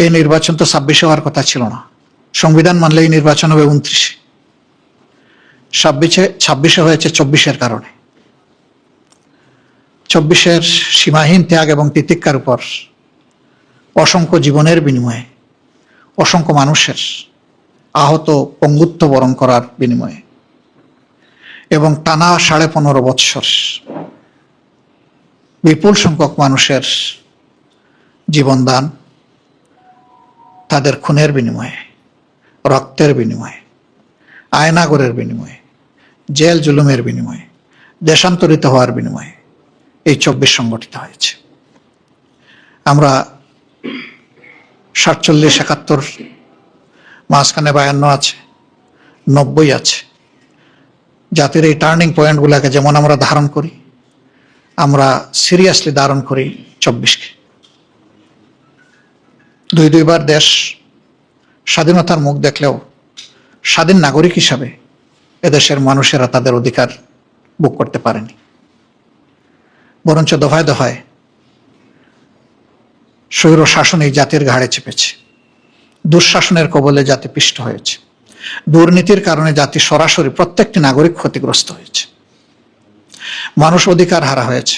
এই নির্বাচন তো 26 হওয়ার কথা ছিল না। সংবিধান মানলে এই নির্বাচন হবে 29। 26 হয়েছে 24-এর কারণে। 24-এর সীমাহীন ত্যাগ এবং তিতিক্ষার উপর অসংখ্য জীবনের বিনিময়ে, অসংখ্য মানুষের আহত পঙ্গুত্ব বরণ করার বিনিময়ে এবং টানা 15.5 বৎসর বিপুল সংখ্যক মানুষের জীবনদান, তাদের খুনের বিনিময়ে, রক্তের বিনিময়ে, আয়নাগরের বিনিময়ে, জেল জুলুমের বিনিময়ে, দেশান্তরিত হওয়ার বিনিময়ে এই 24 সংগঠিত হয়েছে। আমরা 47, 71, মাঝখানে 52 আছে, 90 আছে। জাতির এই টার্নিং পয়েন্টগুলোকে যেমন আমরা ধারণ করি, আমরা সিরিয়াসলি ধারণ করি 24-কে। দুইবার দেশ স্বাধীনতার মুখ দেখলেও স্বাধীন নাগরিক হিসাবে এদেশের মানুষেরা তাদের অধিকার ভোগ করতে পারেনি, বরঞ্চ দফায় দফায় স্বৈর শাসন এই জাতির ঘাড়ে চেপেছে। দুঃশাসনের কবলে জাতি পিষ্ট হয়েছে। দুর্নীতির কারণে জাতি সরাসরি প্রত্যেকটি নাগরিক ক্ষতিগ্রস্ত হয়েছে। মানুষ অধিকার হারা হয়েছে,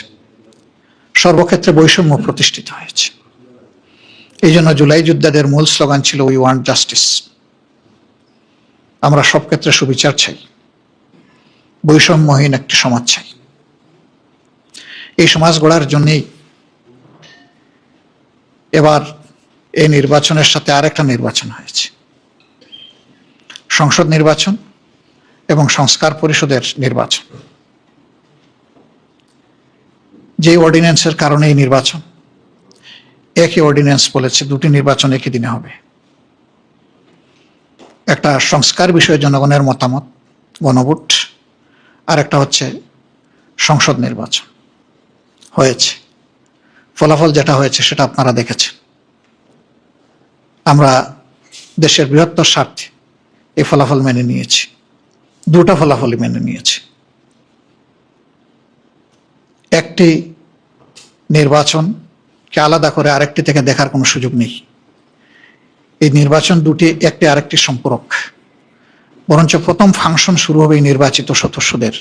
সর্বক্ষেত্রে বৈষম্য প্রতিষ্ঠিত হয়েছে। এই জন্য জুলাই যোদ্ধাদের মূল স্লোগান ছিল উই ওয়ান্ট জাস্টিস। আমরা সব ক্ষেত্রে সুবিচার চাই, বৈষম্যহীন একটি সমাজ চাই। এই সমাজ গড়ার জন্যই এবার এই নির্বাচনের সাথে আরেকটা নির্বাচন হয়েছে, সংসদ নির্বাচন এবং সংস্কার পরিষদের নির্বাচন। যে অর্ডিন্যান্সের কারণে এই নির্বাচন, একই অর্ডিন্যান্স বলেছে দুটি নির্বাচন একই দিনে হবে। একটা সংস্কার বিষয়ে জনগণের মতামত, গণভোট, আর একটা হচ্ছে সংসদ নির্বাচন হয়েছে। ফলাফল যেটা হয়েছে সেটা আপনারা দেখেছেন। আমরা দেশের বৃহত্তর স্বার্থে এই ফলাফল মেনে নিয়েছি, দুটা ফলাফলই মেনে নিয়েছি। একটি নির্বাচনকে আলাদা করে আরেকটি থেকে দেখার কোনো সুযোগ নেই। এই নির্বাচন দুটি একটি আরেকটি সম্পূরক। বরঞ্চ প্রথম ফাংশন শুরু হবে এই নির্বাচিত সদস্যদের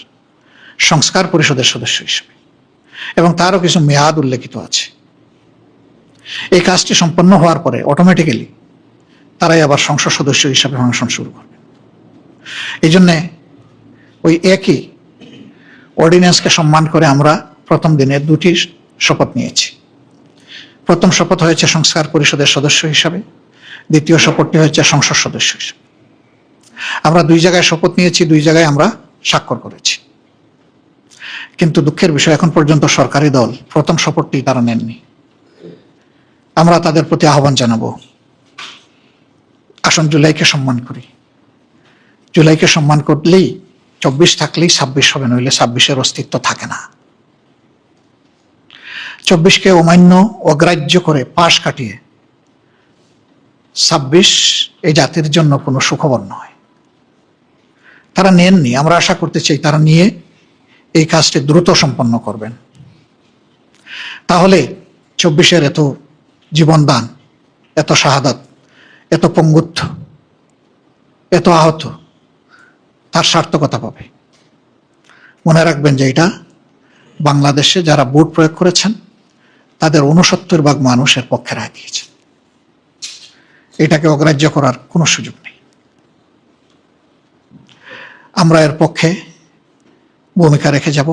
সংস্কার পরিষদের সদস্য হিসেবে, এবং তারও কিছু মেয়াদ উল্লেখিত আছে। এই কাজটি সম্পন্ন হওয়ার পরে অটোমেটিক্যালি তারাই আবার সংসদ সদস্য হিসাবে ফাংশন শুরু করবে। এই জন্যে ওই একই অর্ডিন্যান্সকে সম্মান করে আমরা প্রথম দিনে দুটি শপথ নিয়েছি। প্রথম শপথ হয়েছে সংস্কার পরিষদের সদস্য হিসাবে, দ্বিতীয় শপথটি হয়েছে সংসদ সদস্য হিসাবে। আমরা দুই জায়গায় শপথ নিয়েছি, দুই জায়গায় আমরা স্বাক্ষর করেছি। কিন্তু দুঃখের বিষয়, এখন পর্যন্ত সরকারি দল প্রথম শপথটি তারা নেননি। আমরা তাদের প্রতি আহ্বান জানাবো, আসুন জুলাইকে সম্মান করি। জুলাইকে সম্মান করলেই 24 থাকলেই 26 হবে, নইলে 26-এর অস্তিত্ব থাকে না। 24-কে অমান্য অগ্রাহ্য করে পাশ কাটিয়ে 26 এই জাতির জন্য কোনো সুখবর নয়। তারা নেননি, আমরা আশা করতে চাই তারা নিয়ে এই কাজটি দ্রুত সম্পন্ন করবেন। তাহলে 24-এর এত জীবনদান, এত শাহাদাত, এত পঙ্গুত্ব, এত আহত, তার সার্থকতা পাবে। মনে রাখবেন যে এটা বাংলাদেশে যারা ভোট প্রয়োগ করেছেন তাদের 69% মানুষের পক্ষে রায় দিয়েছে। এটাকে অগ্রাহ্য করার কোনো সুযোগ নেই। আমরা এর পক্ষে ভূমিকা রেখে যাব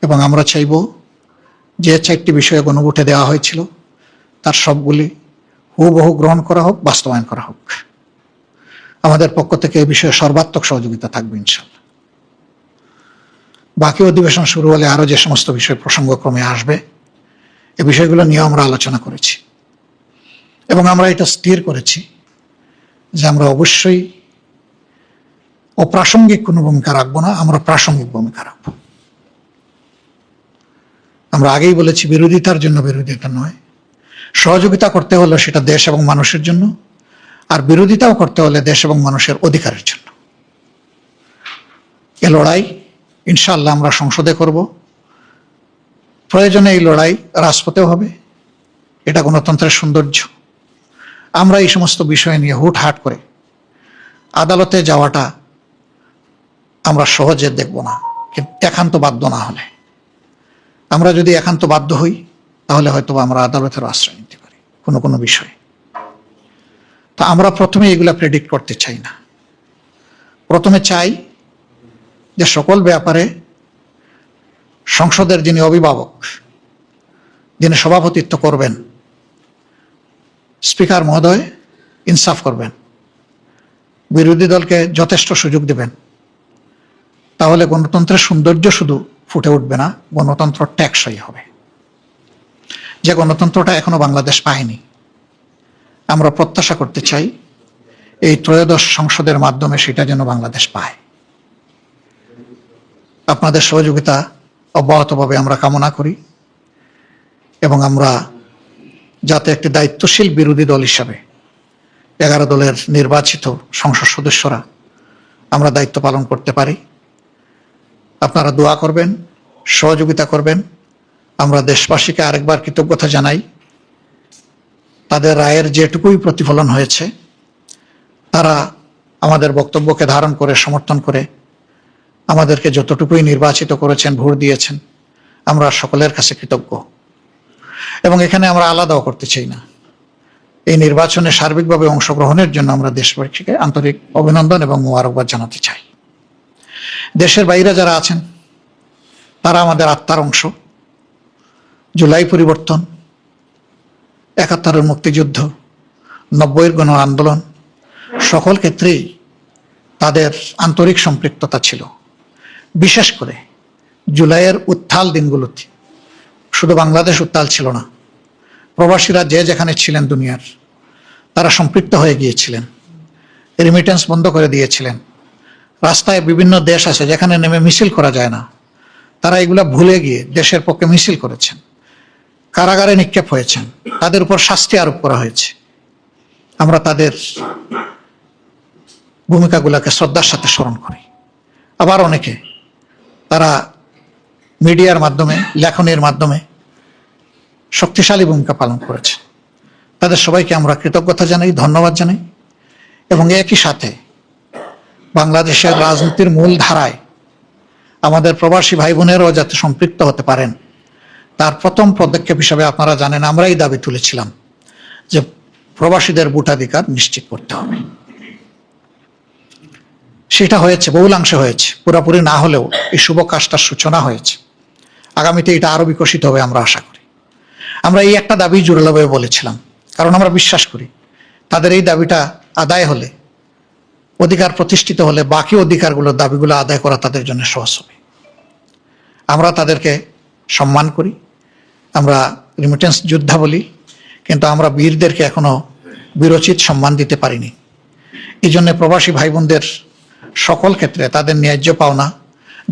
এবং আমরা চাইব যে 4টি বিষয়ে গণভোটে দেওয়া হয়েছিল তার সবগুলি হুবহু গ্রহণ করা হোক, বাস্তবায়ন করা হোক। আমাদের পক্ষ থেকে এই বিষয়ে সর্বাত্মক সহযোগিতা থাকবে ইনশাআল্লাহ। বাকি অধিবেশন শুরু হলে আরো যে সমস্ত বিষয় প্রসঙ্গক্রমে আসবে, এই বিষয়গুলো নিয়ে আমরা আলোচনা করেছি এবং আমরা এটা স্থির করেছি যে আমরা অবশ্যই অপ্রাসঙ্গিক কোনো ভূমিকা রাখবো না, আমরা প্রাসঙ্গিক ভূমিকা রাখবো। আমরা আগেই বলেছি, বিরোধিতার জন্য বিরোধিতা নয়, সহযোগিতা করতে হলে সেটা দেশ এবং মানুষের জন্য, আর বিরোধিতাও করতে হলে দেশ এবং মানুষের অধিকারের জন্য। এ লড়াই ইনশাআল্লাহ আমরা সংসদে করব, প্রয়োজনে এই লড়াই রাজপথেও হবে। এটা গণতন্ত্রের সৌন্দর্য। আমরা এই সমস্ত বিষয় নিয়ে হুটহাট করে আদালতে যাওয়াটা আমরা সহজে দেখব না, কিন্তু একান্ত বাধ্য না হলে। আমরা যদি একান্ত বাধ্য হই তাহলে হয়তো আমরা আদালতের আশ্রয় নিতে পারি কোনো কোনো বিষয়ে। তা আমরা প্রথমে এগুলা প্রেডিক্ট করতে চাই না। প্রথমে চাই যে সকল ব্যাপারে সংসদের যিনি অভিভাবক, যিনি সভাপতিত্ব করবেন, স্পিকার মহোদয় ইনসাফ করবেন, বিরোধী দলকে যথেষ্ট সুযোগ দেবেন। তাহলে গণতন্ত্রের সৌন্দর্য শুধু ফুটে উঠবে না, গণতন্ত্র টেকসই হবে। যে গণতন্ত্রটা এখনো বাংলাদেশ পায়নি, আমরা প্রত্যাশা করতে চাই এই ত্রয়োদশ সংসদের মাধ্যমে সেটা যেন বাংলাদেশ পায়। আপনাদের সহযোগিতা অব্যাহতভাবে আমরা কামনা করি এবং আমরা যাতে একটি দায়িত্বশীল বিরোধী দল হিসাবে 11 দলের নির্বাচিত সংসদ সদস্যরা আমরা দায়িত্ব পালন করতে পারি। আপনারা দোয়া করবেন, সহযোগিতা করবেন। আমরা দেশবাসীকে আরেকবার কৃতজ্ঞতা জানাই। তাদের রায়ের যেটুকুই প্রতিফলন হয়েছে, তারা আমাদের বক্তব্যকে ধারণ করে সমর্থন করে আমাদেরকে যতটুকুই নির্বাচিত করেছেন, ভোট দিয়েছেন, আমরা সকলের কাছে কৃতজ্ঞ। এবং এখানে আমরা আলাদাও করতে চাই না। এই নির্বাচনে সার্বিকভাবে অংশগ্রহণের জন্য আমরা দেশবাসীকে আন্তরিক অভিনন্দন এবং মোবারকবাদ জানাতে চাই। দেশের বাইরে যারা আছেন তারা আমাদের আত্মার অংশ। জুলাই পরিবর্তন, 71-এর মুক্তিযুদ্ধ, 90-এর গণ আন্দোলন, সকল ক্ষেত্রেই তাদের আন্তরিক সম্পৃক্ততা ছিল। বিশেষ করে জুলাইয়ের উত্তাল দিনগুলোতে শুধু বাংলাদেশ উত্তাল ছিল না, প্রবাসীরা যে যেখানে ছিলেন দুনিয়ার, তারা সম্পৃক্ত হয়ে গিয়েছিলেন, রেমিটেন্স বন্ধ করে দিয়েছিলেন। রাস্তায় বিভিন্ন দেশ আছে যেখানে নেমে মিছিল করা যায় না, তারা এগুলা ভুলে গিয়ে দেশের পক্ষে মিছিল করেছেন, কারাগারে নিক্ষেপ হয়েছেন, তাদের উপর শাস্তি আরোপ করা হয়েছে। আমরা তাদের ভূমিকাগুলোকে শ্রদ্ধার সাথে স্মরণ করি। আবার অনেকে তারা মিডিয়ার মাধ্যমে, লেখনের মাধ্যমে শক্তিশালী ভূমিকা পালন করেছে। তাদের সবাইকে আমরা কৃতজ্ঞতা জানাই, ধন্যবাদ জানাই। এবং একই সাথে বাংলাদেশের রাজনীতির মূল ধারায় আমাদের প্রবাসী ভাই বোনেরাও যাতে সম্পৃক্ত হতে পারেন, তার প্রথম পদক্ষেপ হিসাবে আপনারা জানেন আমরাই দাবি তুলেছিলাম যে প্রবাসীদের ভোটাধিকার নিশ্চিত করতে হবে। সেটা হয়েছে, বহুলাংশে হয়েছে, পুরোপুরি না হলেও এই শুভ কাজটার সূচনা হয়েছে। আগামীতে এটা আরো বিকশিত হবে আমরা আশা করি। আমরা এই একটা দাবি জোরালোভাবে বলেছিলাম, কারণ আমরা বিশ্বাস করি তাদের এই দাবিটা আদায় হলে, অধিকার প্রতিষ্ঠিত হলে, বাকি অধিকারগুলোর দাবিগুলো আদায় করা তাদের জন্য সহজ হবে। আমরা তাদেরকে সম্মান করি, আমরা রিমিটেন্স যোদ্ধা বলি, কিন্তু আমরা বীরদেরকে এখনো বীরোচিত সম্মান দিতে পারিনি। এই জন্য প্রবাসী ভাই বোনদের সকল ক্ষেত্রে তাদের ন্যায্য পাওনা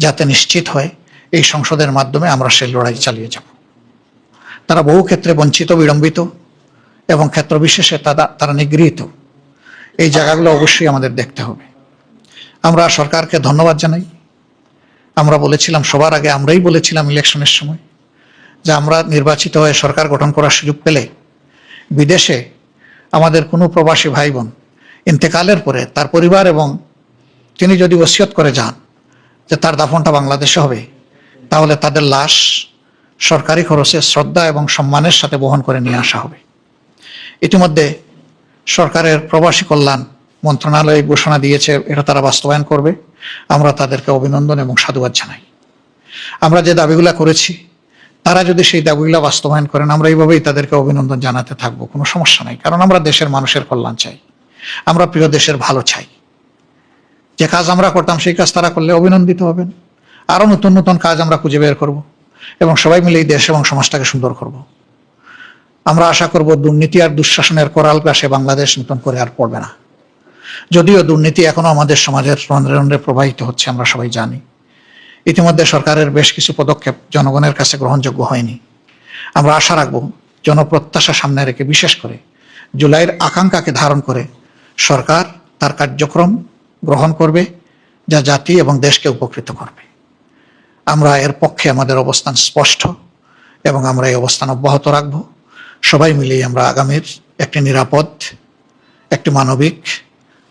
যাতে নিশ্চিত হয়, এই সংসদের মাধ্যমে আমরা সেই লড়াই চালিয়ে যাব। তারা বহু ক্ষেত্রে বঞ্চিত, বিড়ম্বিত এবং ক্ষেত্র বিশেষে তারা নিগৃহীত। এই জায়গাগুলো অবশ্যই আমাদের দেখতে হবে। আমরা সরকারকে ধন্যবাদ জানাই। আমরা বলেছিলাম, সবার আগে আমরাই বলেছিলাম ইলেকশনের সময়, যে আমরা নির্বাচিত হয়ে সরকার গঠন করার সুযোগ পেলে বিদেশে আমাদের কোনো প্রবাসী ভাই বোন ইন্তেকালের পরে তার পরিবার এবং তিনি যদি ওসিয়ত করে যান যে তার দাফনটা বাংলাদেশে হবে, তাহলে তাদের লাশ সরকারি খরচে শ্রদ্ধা এবং সম্মানের সাথে বহন করে নিয়ে আসা হবে। ইতিমধ্যে সরকারের প্রবাসী কল্যাণ মন্ত্রণালয় ঘোষণা দিয়েছে, এটা তারা বাস্তবায়ন করবে। আমরা তাদেরকে অভিনন্দন এবং সাধুবাদ জানাই। আমরা যে দাবিগুলা করেছি, তারা যদি সেই দাবিগুলা বাস্তবায়ন করেন, আমরা এইভাবেই তাদেরকে অভিনন্দন জানাতে থাকবো, কোনো সমস্যা নাই। কারণ আমরা দেশের মানুষের কল্যাণ চাই, আমরা প্রিয় দেশের ভালো চাই। যে কাজ আমরা করতাম সেই কাজ তারা করলে অভিনন্দিত হবেন। আরো নতুন নতুন কাজ আমরা খুঁজে বের করব এবং সবাই মিলে এই দেশ এবং সমাজটাকে সুন্দর করব। আমরা আশা করব দুর্নীতি আর দুঃশাসনের করাল গ্রাসে বাংলাদেশ নতুন করে আর পড়বে না। যদিও দুর্নীতি এখনো আমাদের সমাজের রন্ধ্রে রন্ধ্রে প্রবাহিত হচ্ছে, আমরা সবাই জানি। ইতিমধ্যে সরকারের বেশ কিছু পদক্ষেপ জনগণের কাছে গ্রহণযোগ্য হয়নি। আমরা আশা রাখব জনপ্রত্যাশা সামনে রেখে, বিশেষ করে জুলাইয়ের আকাঙ্ক্ষাকে ধারণ করে সরকার তার কার্যক্রম গ্রহণ করবে, যা জাতি এবং দেশকে উপকৃত করবে। আমরা এর পক্ষে আমাদের অবস্থান স্পষ্ট এবং আমরা এই অবস্থান অব্যাহত রাখব। সবাই মিলেই আমরা আগামীর একটি নিরাপদ একটি মানবিক,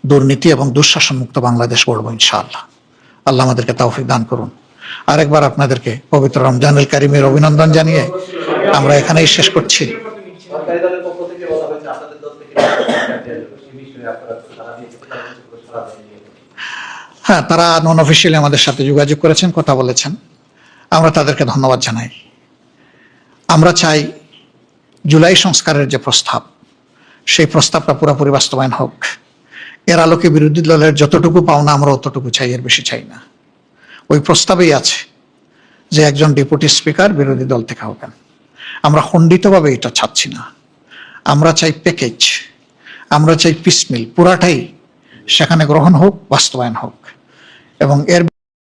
দুর্নীতি এবং দুঃশাসন মুক্ত বাংলাদেশ গড়ব ইনশাআল্লাহ। আল্লাহ আমাদেরকে তৌফিক দান করুন। আরেকবার আপনাদেরকে পবিত্র রমজানুল কারীমের অভিনন্দন জানিয়ে আমরা এখানেই শেষ করছি। সরকারি দলের পক্ষ থেকে বলা হয়েছে আপনাদের দল থেকে এই বিষয়ে আপনারা সারা দিয়েছেন, সারা দিয়েছেন। হ্যাঁ, তারা নন অফিসিয়ালি আমাদের সাথে যোগাযোগ করেছেন, কথা বলেছেন, আমরা তাদেরকে ধন্যবাদ জানাই। আমরা চাই জুলাই সংস্কারের যে প্রস্তাব, সেই প্রস্তাবটা পুরোপুরি বাস্তবায়ন হোক। এর আলোকে বিরোধী দলের যতটুকু পাওনা আমরা অতটুকু চাই, এর বেশি চাই না। ওই প্রস্তাবেই আছে যে একজন ডেপুটি স্পিকার বিরোধী দল থেকে হবেন। আমরা খণ্ডিতভাবে এটা চাচ্ছি না, আমরা চাই প্যাকেজ, আমরা চাই পিসমিল, পুরাটাই সেখানে গ্রহণ হোক, বাস্তবায়ন হোক। এবং এর